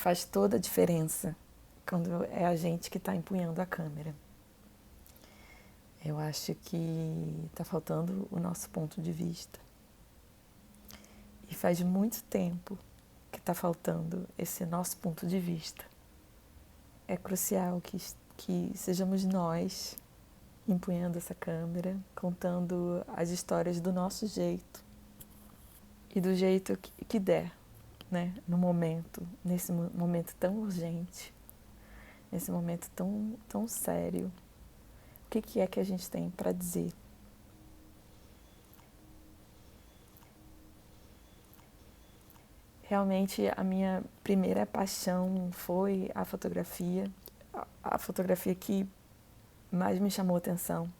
faz toda a diferença quando é a gente que está empunhando a câmera. Eu acho que está faltando o nosso ponto de vista. E faz muito tempo que está faltando esse nosso ponto de vista. É crucial que sejamos nós empunhando essa câmera, contando as histórias do nosso jeito e do jeito que der, né? No momento, nesse momento tão urgente, nesse momento tão sério. O que é que a gente tem para dizer? Realmente, a minha primeira paixão foi a fotografia. A fotografia que mais me chamou a atenção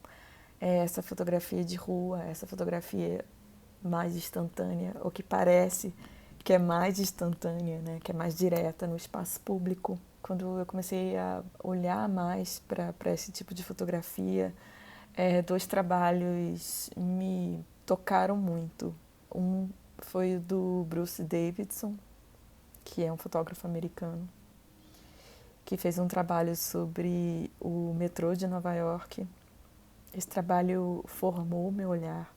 é essa fotografia de rua, essa fotografia mais instantânea, ou que parece que é mais instantânea, né? Que é mais direta no espaço público. Quando eu comecei a olhar mais para esse tipo de fotografia, dois trabalhos me tocaram muito. Um foi o do Bruce Davidson, que é um fotógrafo americano, que fez um trabalho sobre o metrô de Nova York. Esse trabalho formou meu olhar.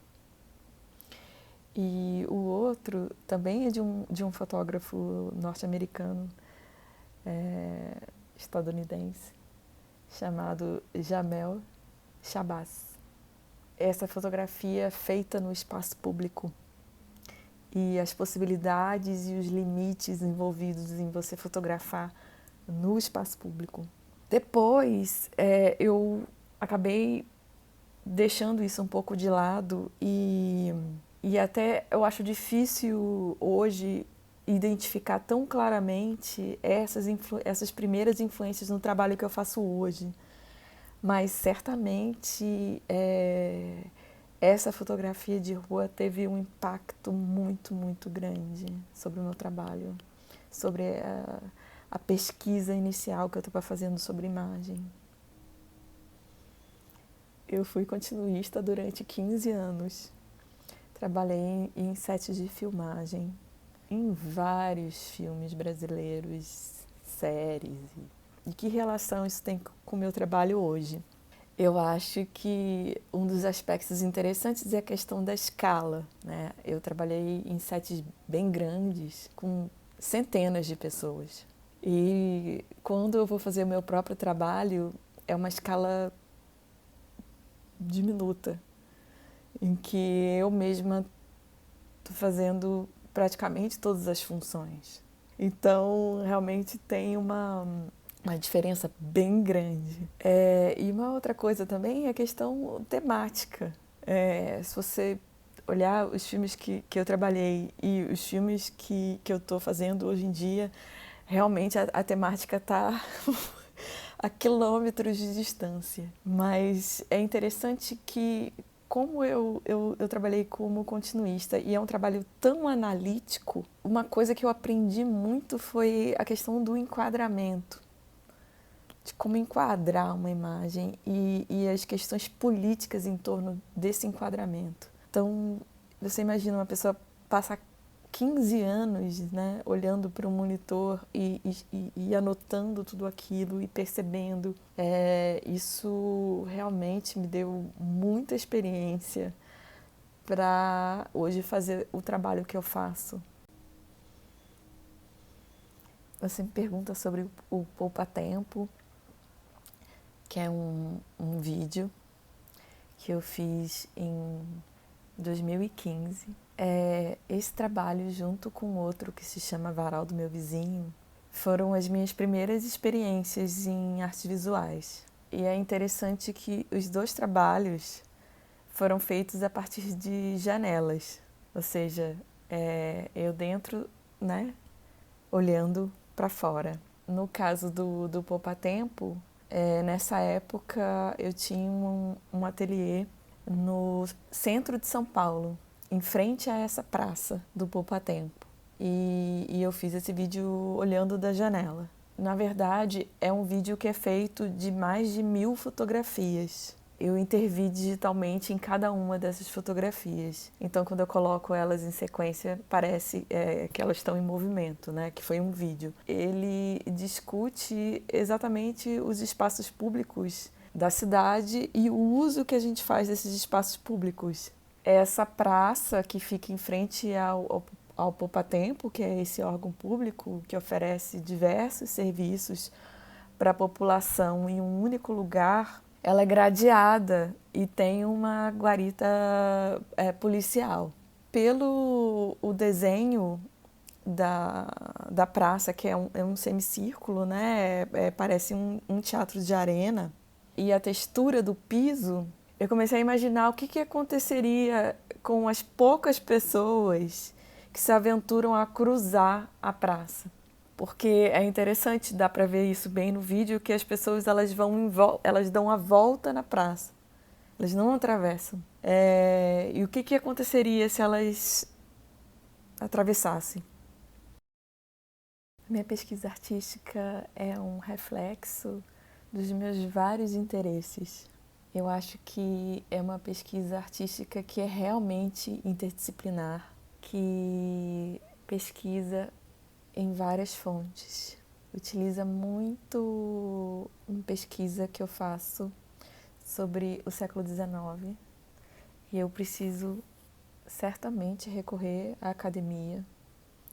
E o outro também é de um fotógrafo norte-americano, estadunidense, chamado Jamel Shabazz. Essa fotografia feita no espaço público e as possibilidades e os limites envolvidos em você fotografar no espaço público. Depois, eu acabei deixando isso um pouco de lado e até eu acho difícil hoje identificar tão claramente essas primeiras influências no trabalho que eu faço hoje. Mas certamente essa fotografia de rua teve um impacto muito, muito grande sobre o meu trabalho, sobre a pesquisa inicial que eu estava fazendo sobre imagem. Eu fui continuista durante 15 anos. Trabalhei em sets de filmagem, em vários filmes brasileiros, séries. E que relação isso tem com o meu trabalho hoje? Eu acho que um dos aspectos interessantes é a questão da escala, né? Eu trabalhei em sets bem grandes, com centenas de pessoas. E quando eu vou fazer o meu próprio trabalho, é uma escala diminuta, em que eu mesma estou fazendo praticamente todas as funções. Então, realmente tem uma diferença bem grande. E uma outra coisa também é a questão temática. Se você olhar os filmes que eu trabalhei e os filmes que eu estou fazendo hoje em dia, realmente a temática está a quilômetros de distância. Mas é interessante que, como eu trabalhei como continuista e é um trabalho tão analítico, uma coisa que eu aprendi muito foi a questão do enquadramento, de como enquadrar uma imagem e as questões políticas em torno desse enquadramento. Então, você imagina uma pessoa passar 15 anos, né, olhando para um monitor e anotando tudo aquilo e percebendo. Isso realmente me deu muita experiência para hoje fazer o trabalho que eu faço. Você me pergunta sobre o Poupa Tempo, que é um vídeo que eu fiz em 2015. Esse trabalho, junto com outro que se chama Varal do Meu Vizinho, foram as minhas primeiras experiências em artes visuais. E é interessante que os dois trabalhos foram feitos a partir de janelas, ou seja, eu dentro, né, olhando para fora. No caso do Poupa Tempo, nessa época eu tinha um ateliê no centro de São Paulo, em frente a essa praça do Poupa Tempo. E eu fiz esse vídeo olhando da janela. Na verdade, é um vídeo que é feito de mais de 1000 fotografias. eu intervi digitalmente em cada uma dessas fotografias. Então, quando eu coloco elas em sequência, parece que elas estão em movimento, né? Que foi um vídeo. Ele discute exatamente os espaços públicos da cidade e o uso que a gente faz desses espaços públicos. Essa praça que fica em frente ao Poupatempo, que é esse órgão público que oferece diversos serviços para a população em um único lugar, ela é gradeada e tem uma guarita policial. Pelo o desenho da praça, que é um semicírculo, né? Parece um teatro de arena, e a textura do piso, eu comecei a imaginar o que aconteceria com as poucas pessoas que se aventuram a cruzar a praça. Porque é interessante, dá para ver isso bem no vídeo, que as pessoas elas dão a volta na praça, elas não atravessam. E o que aconteceria se elas atravessassem? Minha pesquisa artística é um reflexo dos meus vários interesses. Eu acho que é uma pesquisa artística que é realmente interdisciplinar, que pesquisa em várias fontes. Utiliza muito uma pesquisa que eu faço sobre o século XIX e eu preciso certamente recorrer à academia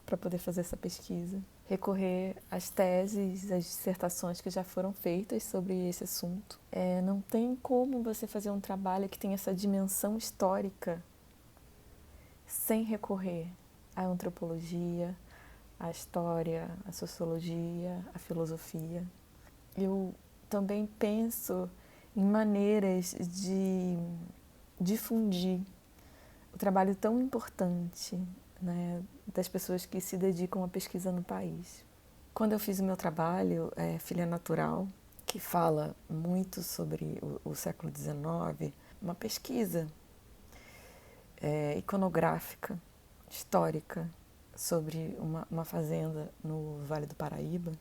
para poder fazer essa pesquisa, recorrer às teses, às dissertações que já foram feitas sobre esse assunto. Não tem como você fazer um trabalho que tenha essa dimensão histórica sem recorrer à antropologia, à história, à sociologia, à filosofia. Eu também penso em maneiras de difundir o trabalho tão importante, né, das pessoas que se dedicam à pesquisa no país. Quando eu fiz o meu trabalho, Filha Natural, que fala muito sobre o século XIX, uma pesquisa iconográfica, histórica, sobre uma fazenda no Vale do Paraíba,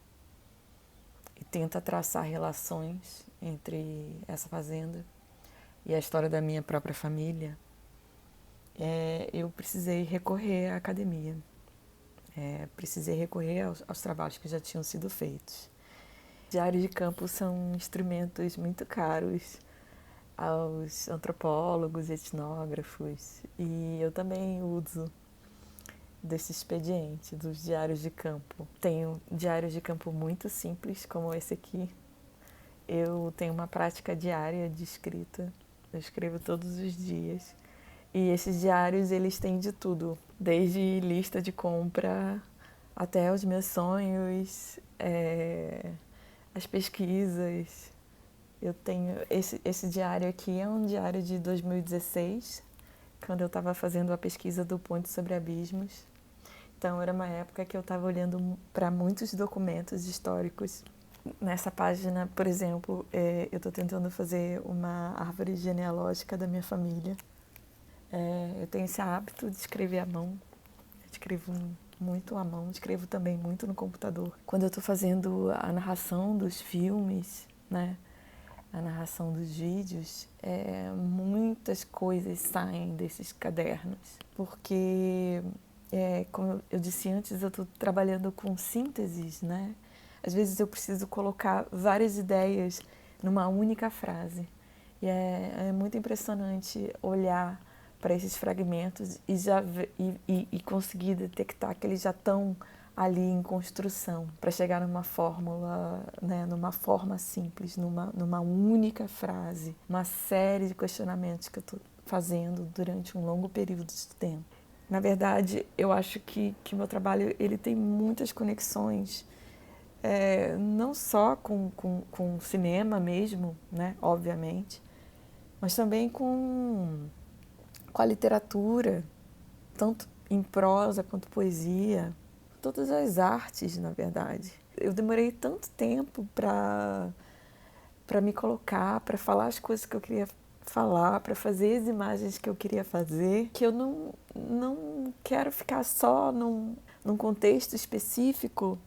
e tenta traçar relações entre essa fazenda e a história da minha própria família, eu precisei recorrer à academia. Precisei recorrer aos trabalhos que já tinham sido feitos. Diários de campo são instrumentos muito caros aos antropólogos, etnógrafos, e eu também uso desse expediente, dos diários de campo. Tenho diários de campo muito simples, como esse aqui. Eu tenho uma prática diária de escrita, eu escrevo todos os dias. E esses diários, eles têm de tudo, desde lista de compra até os meus sonhos, as pesquisas. Eu tenho esse diário aqui, é um diário de 2016, quando eu estava fazendo a pesquisa do Ponte sobre Abismos. Então, era uma época que eu estava olhando para muitos documentos históricos. Nessa página, por exemplo, eu estou tentando fazer uma árvore genealógica da minha família. Eu tenho esse hábito de escrever à mão. Eu escrevo muito à mão, escrevo também muito no computador. Quando eu estou fazendo a narração dos filmes, né, a narração dos vídeos, muitas coisas saem desses cadernos. Porque, como eu disse antes, eu estou trabalhando com sínteses, né? Às vezes eu preciso colocar várias ideias numa única frase. E é muito impressionante olhar para esses fragmentos e conseguir detectar que eles já estão ali em construção para chegar numa fórmula, né, numa forma simples, numa única frase, uma série de questionamentos que eu estou fazendo durante um longo período de tempo. Na verdade, eu acho que meu trabalho ele tem muitas conexões, não só com o cinema mesmo, né, obviamente, mas também com a literatura, tanto em prosa quanto poesia, todas as artes, na verdade. Eu demorei tanto tempo para me colocar, para falar as coisas que eu queria falar, para fazer as imagens que eu queria fazer, que eu não quero ficar só num contexto específico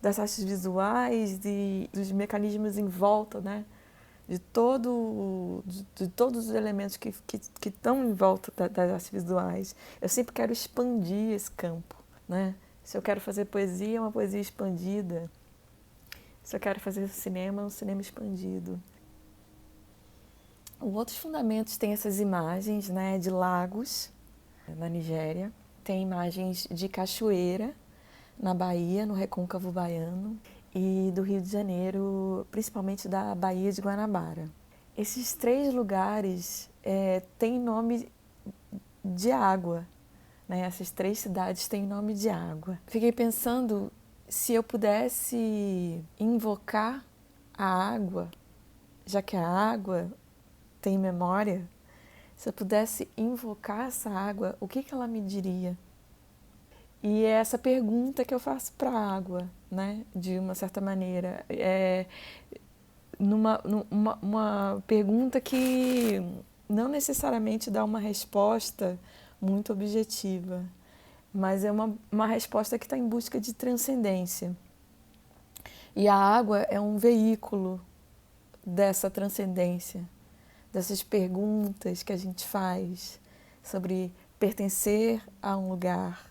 das artes visuais e dos mecanismos em volta, né, de todos os elementos que estão em volta das artes visuais. Eu sempre quero expandir esse campo, né? Se eu quero fazer poesia, é uma poesia expandida. Se eu quero fazer cinema, é um cinema expandido. Outros fundamentos têm essas imagens, né, de lagos na Nigéria, tem imagens de cachoeira na Bahia, no Recôncavo Baiano, e do Rio de Janeiro, principalmente da Baía de Guanabara. Esses 3 lugares têm nome de água, né? Essas 3 cidades têm nome de água. Fiquei pensando se eu pudesse invocar a água, já que a água tem memória, se eu pudesse invocar essa água, o que ela me diria? E é essa pergunta que eu faço para a água, né? De uma certa maneira. Uma pergunta que não necessariamente dá uma resposta muito objetiva, mas é uma resposta que está em busca de transcendência. E a água é um veículo dessa transcendência, dessas perguntas que a gente faz sobre pertencer a um lugar,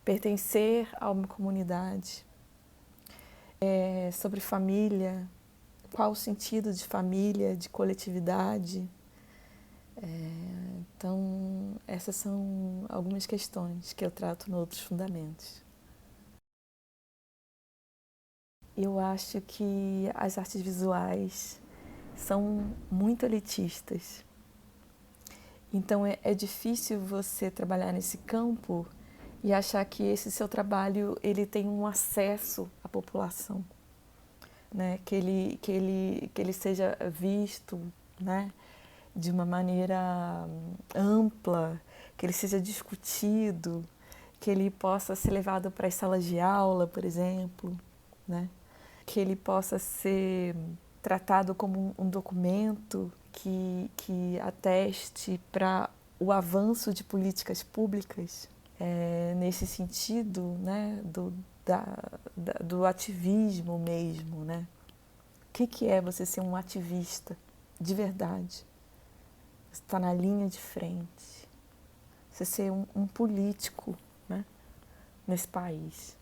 pertencer a uma comunidade, sobre família, qual o sentido de família, de coletividade. Então, essas são algumas questões que eu trato nos outros fundamentos. Eu acho que as artes visuais são muito elitistas. Então, é difícil você trabalhar nesse campo e achar que esse seu trabalho ele tem um acesso à população, né? Que ele seja visto, né? De uma maneira ampla, que ele seja discutido, que ele possa ser levado para as salas de aula, por exemplo, né? Que ele possa ser tratado como um documento que ateste para o avanço de políticas públicas, nesse sentido, né, do ativismo mesmo, né? O que é você ser um ativista de verdade? Você está na linha de frente. Você ser um político, né, nesse país.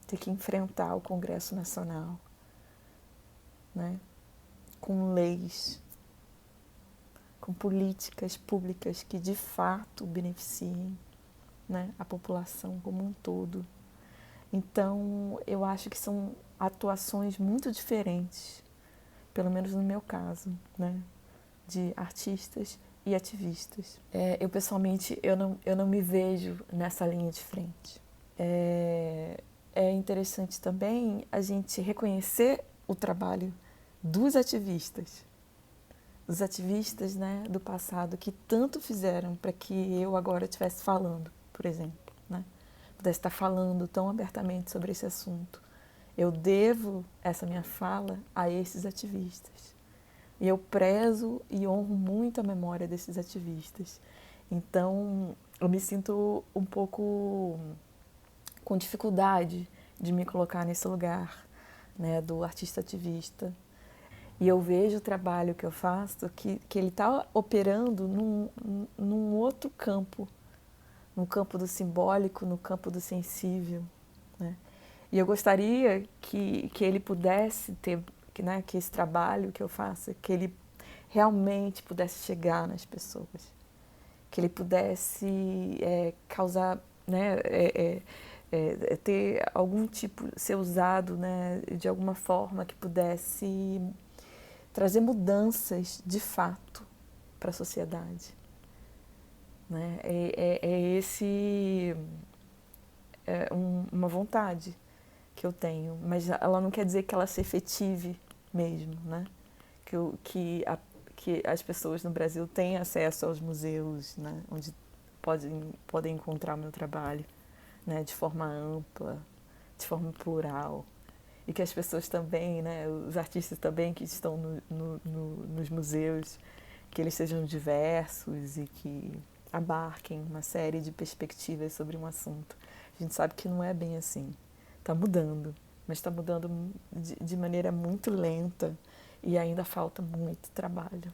Ter que enfrentar o Congresso Nacional, né, com leis, com políticas públicas que de fato beneficiem, né, a população como um todo. Então, eu acho que são atuações muito diferentes, pelo menos no meu caso, né, de artistas e ativistas. Eu, pessoalmente, eu não me vejo nessa linha de frente. É interessante também a gente reconhecer o trabalho dos ativistas, né, do passado, que tanto fizeram para que eu agora estivesse falando, por exemplo, né? Pudesse estar falando tão abertamente sobre esse assunto. Eu devo essa minha fala a esses ativistas. E eu prezo e honro muito a memória desses ativistas. Então, eu me sinto um pouco com dificuldade de me colocar nesse lugar, né, do artista ativista. E eu vejo o trabalho que eu faço que ele está operando num outro campo, no campo do simbólico, no campo do sensível, né? E eu gostaria que ele pudesse ter, né, que esse trabalho que eu faço, que ele realmente pudesse chegar nas pessoas, que ele pudesse causar, né, ter algum tipo, ser usado, né, de alguma forma que pudesse trazer mudanças de fato para a sociedade, né? Uma vontade que eu tenho, mas ela não quer dizer que ela se efetive mesmo, né? Que as pessoas no Brasil têm acesso aos museus, né? Onde podem encontrar o meu trabalho, né? De forma ampla, de forma plural. E que as pessoas também, né? Os artistas também que estão nos museus, que eles sejam diversos e que abarquem uma série de perspectivas sobre um assunto. A gente sabe que não é bem assim. Está mudando, mas está mudando de maneira muito lenta e ainda falta muito trabalho.